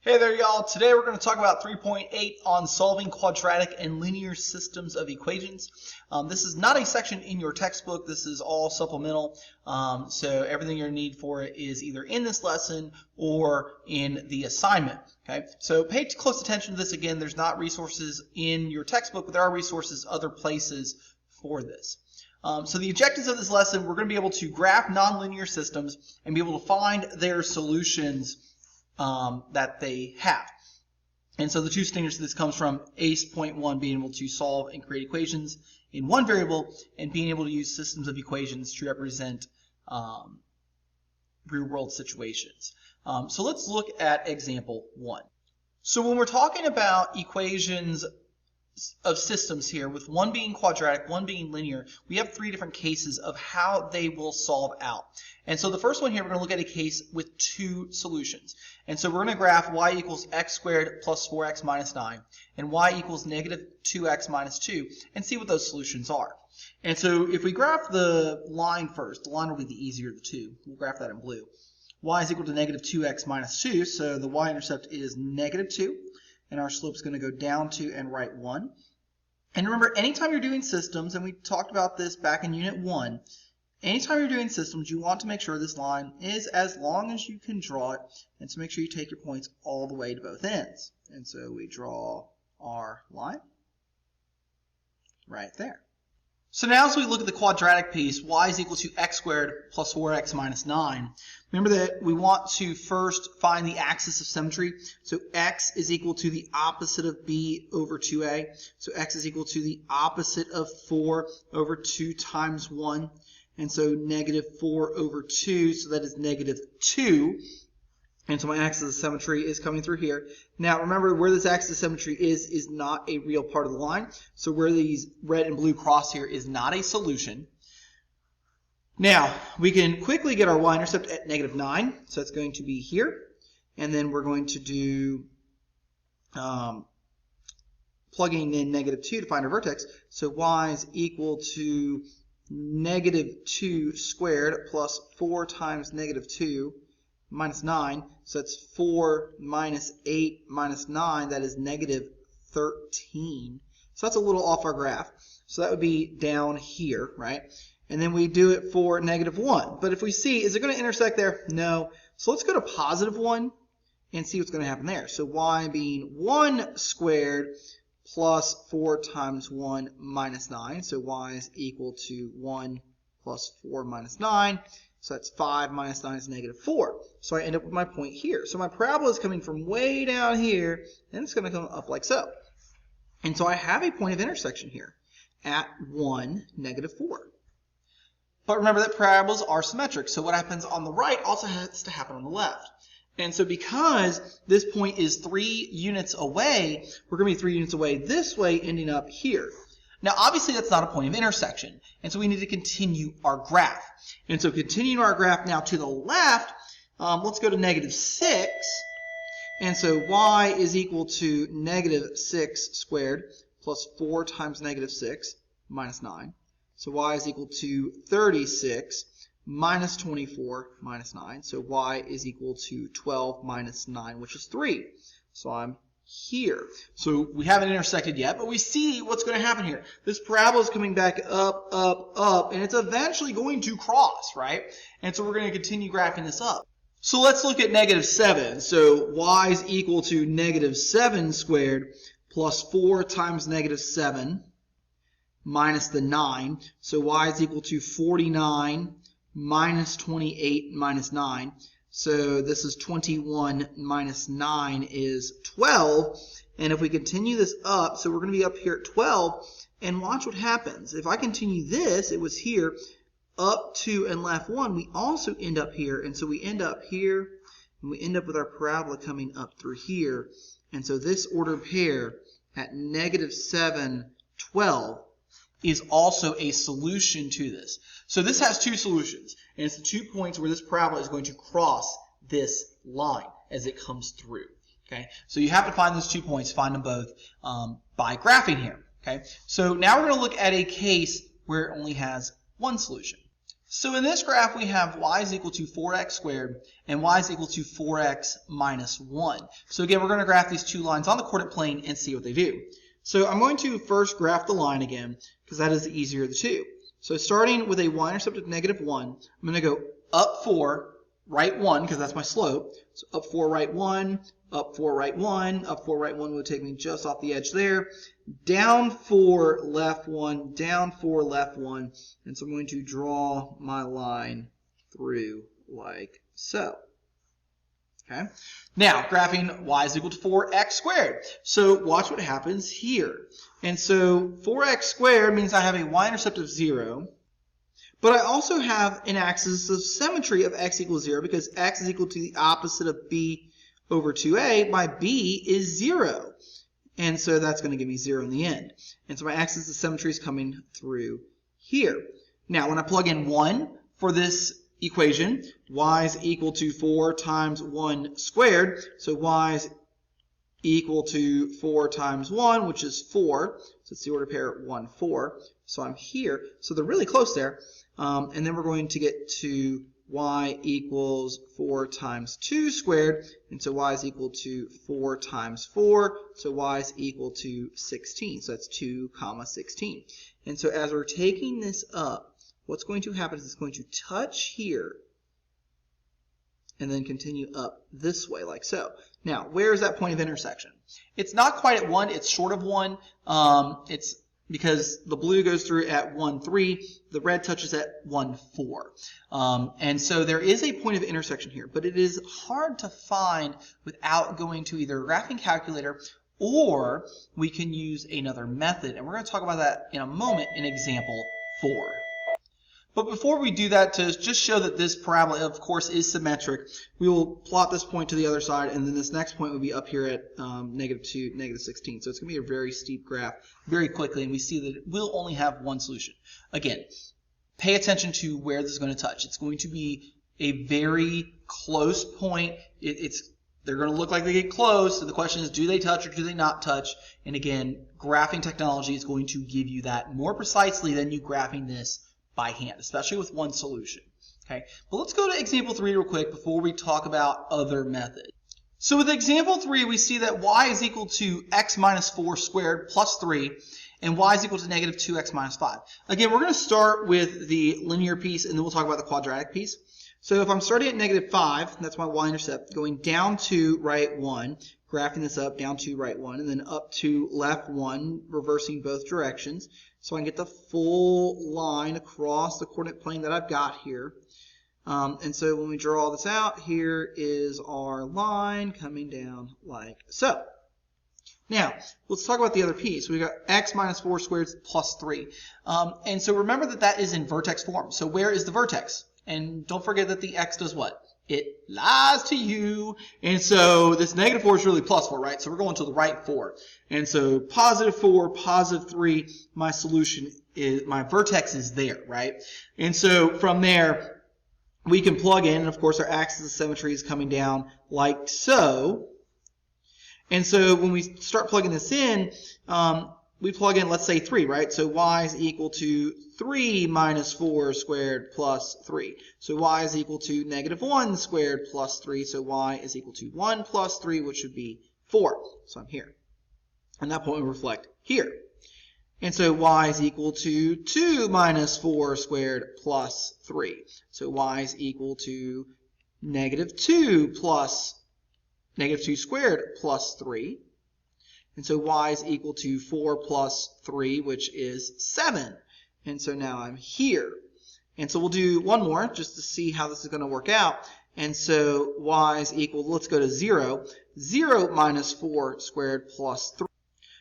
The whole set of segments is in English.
Hey there, y'all. Today we're going to talk about 3.8 on solving quadratic and linear systems of equations. This is not a section in your textbook. This is all supplemental. So everything you're going to need for it is either in this lesson or in the assignment. Okay. So pay close attention to this. Again, there's not resources in your textbook, but there are resources other places for this. So the objectives of this lesson, we're going to be able to graph nonlinear systems and be able to find their solutions that they have. And so the two standards this comes from ACE point 1 being able to solve and create equations in one variable and being able to use systems of equations to represent real world situations. So let's look at example 1. So when we're talking about equations of systems here, with one being quadratic, one being linear, we have three different cases of how they will solve out. And so the first one here, we're going to look at a case with two solutions. And so we're going to graph y equals x squared plus 4x minus 9 and y equals negative 2x minus 2 and see what those solutions are. And so if we graph the line first, the line will be the easier of the two. We'll graph that in blue. Y is equal to negative 2x minus 2, so the y-intercept is negative 2. And our slope is going to go down 2 and right 1. And remember, anytime you're doing systems, and we talked about this back in Unit 1, anytime you're doing systems, you want to make sure this line is as long as you can draw it, and so make sure you take your points all the way to both ends. And so we draw our line right there. So now as we look at the quadratic piece, y is equal to x squared plus 4x minus 9. Remember that we want to first find the axis of symmetry. So x is equal to the opposite of b over 2a. So x is equal to the opposite of 4 over 2 times 1. And so negative 4 over 2, so that is negative 2. And so my axis of symmetry is coming through here. Now remember, where this axis of symmetry is not a real part of the line. So where these red and blue cross here is not a solution. Now we can quickly get our y-intercept at negative 9. So that's going to be here. And then we're going to do plugging in negative 2 to find our vertex. So y is equal to negative 2 squared plus 4 times negative 2 minus 9, so that's 4 minus 8 minus 9, that is negative 13. So that's a little off our graph. So that would be down here, right? And then we do it for negative 1. But if we see, is it going to intersect there? No. So let's go to positive 1 and see what's going to happen there. So y being 1 squared plus 4 times 1 minus 9. So y is equal to 1 plus 4 minus 9. So that's 5 minus 9 is negative 4. So I end up with my point here. So my parabola is coming from way down here, and it's going to come up like so. And so I have a point of intersection here at 1, negative 4. But remember that parabolas are symmetric. So what happens on the right also has to happen on the left. And so because this point is 3 units away, we're going to be 3 units away this way, ending up here. Now, obviously, that's not a point of intersection, and so we need to continue our graph. And so continuing our graph now to the left, let's go to negative 6. And so y is equal to negative 6 squared plus 4 times negative 6 minus 9. So y is equal to 36 minus 24 minus 9. So y is equal to 12 minus 9, which is 3. So I'm here. So we haven't intersected yet, but we see what's going to happen here. This parabola is coming back up, up, up, and it's eventually going to cross, right? And so we're going to continue graphing this up. So let's look at negative 7. So y is equal to negative 7 squared plus 4 times negative 7 minus the 9. So y is equal to 49 minus 28 minus 9. So this is 21 minus 9 is 12. And if we continue this up, so we're going to be up here at 12. And watch what happens. If I continue this, it was here, up 2 and left 1. We also end up here. And so we end up here. And we end up with our parabola coming up through here. And so this ordered pair at negative 7, 12 is also a solution to this. So this has two solutions, and it's the 2 points where this parabola is going to cross this line as it comes through. Okay, so you have to find those 2 points, find them both by graphing here. Okay, so now we're going to look at a case where it only has one solution. So in this graph, we have y is equal to 4x squared and y is equal to 4x minus 1. So again, we're going to graph these two lines on the coordinate plane and see what they do. So I'm going to first graph the line again, because that is the easier of the two. So starting with a y-intercept of -1, I'm going to go up 4, right 1, because that's my slope. So up 4, right 1, up 4, right 1, up 4, right 1 would take me just off the edge there. Down 4, left 1, down 4, left 1. And so I'm going to draw my line through like so. Okay. Now, graphing y is equal to 4x squared. So watch what happens here. And so 4x squared means I have a y-intercept of 0. But I also have an axis of symmetry of x equals 0 because x is equal to the opposite of b over 2a. My b is 0. And so that's going to give me 0 in the end. And so my axis of symmetry is coming through here. Now, when I plug in 1 for this equation, y is equal to 4 times 1 squared. So y is equal to 4 times 1, which is 4. So it's the order pair 1, 4. So I'm here. So they're really close there. And then we're going to get to y equals 4 times 2 squared. And so y is equal to 4 times 4. So y is equal to 16. So that's 2, 16. And so as we're taking this up, what's going to happen is it's going to touch here and then continue up this way like so. Now, where is that point of intersection? It's not quite at 1. It's short of 1. It's because the blue goes through at 1, 3. The red touches at 1, 4. And so there is a point of intersection here, but it is hard to find without going to either a graphing calculator or we can use another method. And we're going to talk about that in a moment in example 4. But before we do that, to just show that this parabola, of course, is symmetric, we will plot this point to the other side, and then this next point will be up here at -2, -16. So it's going to be a very steep graph very quickly, and we see that it will only have one solution. Again, pay attention to where this is going to touch. It's going to be a very close point. They're going to look like they get close, so the question is, do they touch or do they not touch? And again, graphing technology is going to give you that more precisely than you graphing this by hand, especially with one solution. Okay, but let's go to example 3 real quick before we talk about other methods. So with example 3, we see that y is equal to x minus 4 squared plus 3, and y is equal to -2x minus 5. Again, we're going to start with the linear piece, and then we'll talk about the quadratic piece. So if I'm starting at -5, that's my y-intercept, going down to right 1, graphing this up, down to right 1, and then up to left 1, reversing both directions. So I can get the full line across the coordinate plane that I've got here. And so when we draw all this out, here is our line coming down like so. Now, let's talk about the other piece. We've got x minus 4 squared plus 3. And so remember that that is in vertex form. So where is the vertex? And don't forget that the x does what? It lies to you. And so this -4 is really plus 4, right? So we're going to the right 4. And so +4, +3, my solution is, my vertex is there, right? And so from there, we can plug in, and of course our axis of symmetry is coming down like so. And so when we start plugging this in, we plug in, let's say 3, right? So y is equal to 3 minus 4 squared plus 3. So y is equal to -1 squared plus 3. So y is equal to 1 plus 3, which would be 4. So I'm here. And that point will reflect here. And so y is equal to 2 minus 4 squared plus 3. So y is equal to -2 plus -2 squared plus 3. And so y is equal to 4 plus 3, which is 7. And so now I'm here. And so we'll do one more just to see how this is going to work out. And so y is equal, let's go to 0. 0 minus 4 squared plus 3.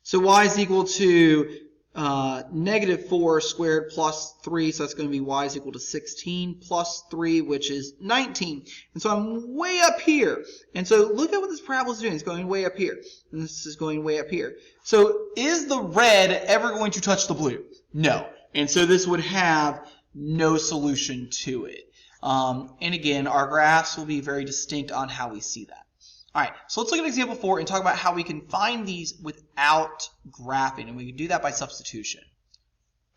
So y is equal to -4 squared plus 3, so that's going to be y is equal to 16 plus 3, which is 19. And so I'm way up here. And so look at what this parabola is doing. It's going way up here. And this is going way up here. So is the red ever going to touch the blue? No. And so this would have no solution to it. And again, our graphs will be very distinct on how we see that. All right, so let's look at example 4 and talk about how we can find these without graphing, and we can do that by substitution.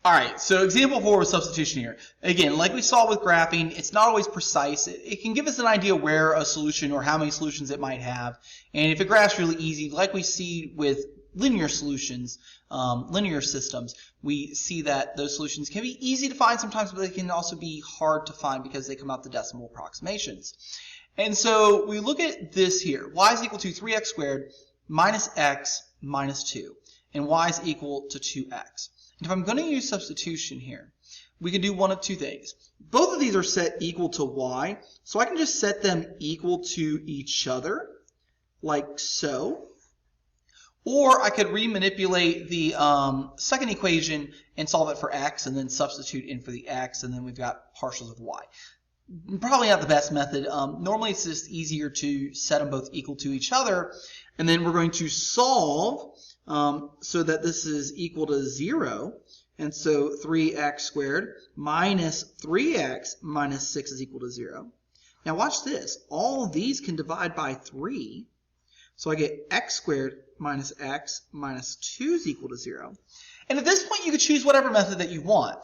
All right, so example 4 with substitution here. Again, like we saw with graphing, it's not always precise. It can give us an idea where a solution or how many solutions it might have. And if a graph's really easy, like we see with linear solutions, linear systems, we see that those solutions can be easy to find sometimes, but they can also be hard to find because they come out the decimal approximations. And so we look at this here. Y is equal to 3x squared minus x minus 2. And y is equal to 2x. And if I'm going to use substitution here, we can do one of two things. Both of these are set equal to y, so I can just set them equal to each other, like so. Or I could remanipulate the second equation and solve it for x, and then substitute in for the x, and then we've got partials of y. Probably not the best method. Normally it's just easier to set them both equal to each other, and then we're going to solve so that this is equal to 0. And so 3x squared minus 3x minus 6 is equal to 0. Now watch this. All of these can divide by 3. So I get x squared minus x minus 2 is equal to 0. And at this point, you could choose whatever method that you want.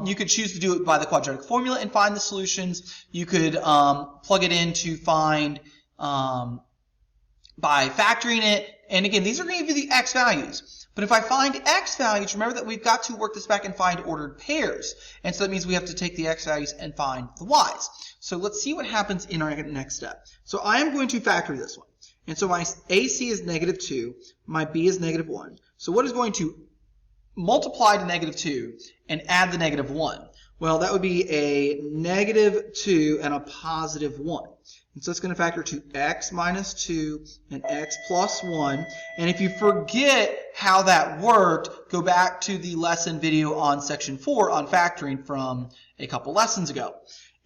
You could choose to do it by the quadratic formula and find the solutions. You could plug it in to find by factoring it. And again, these are going to give you the x values. But if I find x values, remember that we've got to work this back and find ordered pairs. And so that means we have to take the x values and find the y's. So let's see what happens in our next step. So I am going to factor this one. And so my AC is negative 2, my B is negative 1. So what is going to multiply to negative 2 and add the negative 1? Well, that would be a negative 2 and a positive 1. And so it's going to factor to x minus 2 and x plus 1. And if you forget how that worked, go back to the lesson video on section 4 on factoring from a couple lessons ago.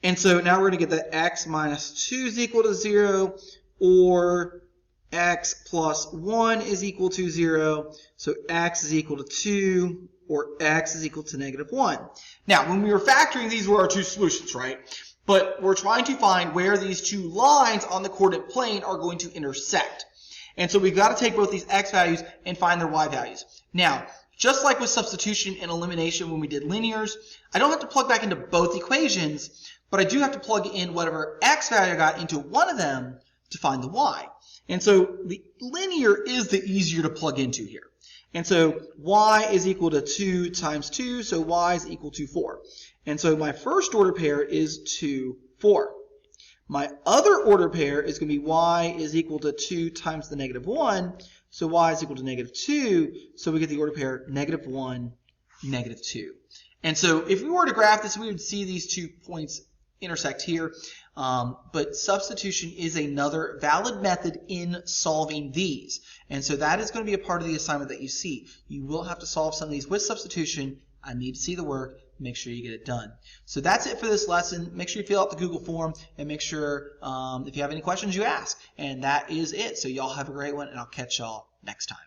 And so now we're going to get that x minus 2 is equal to 0, or x plus 1 is equal to 0. So x is equal to 2, or x is equal to negative 1. Now, when we were factoring, these were our two solutions, right? But we're trying to find where these two lines on the coordinate plane are going to intersect. And so we've got to take both these x values and find their y values. Now, just like with substitution and elimination when we did linears, I don't have to plug back into both equations, but I do have to plug in whatever x value I got into one of them to find the y. And so the linear is the easier to plug into here. And so y is equal to 2 times 2, so y is equal to 4. And so my first order pair is 2, 4. My other order pair is going to be y is equal to 2 times the negative 1, so y is equal to negative 2, so we get the order pair negative 1, negative 2. And so if we were to graph this, we would see these 2 points intersect here. But substitution is another valid method in solving these. And so that is going to be a part of the assignment that you see. You will have to solve some of these with substitution. I need to see the work. Make sure you get it done. So that's it for this lesson. Make sure you fill out the Google form and make sure if you have any questions you ask. And that is it. So y'all have a great one, and I'll catch y'all next time.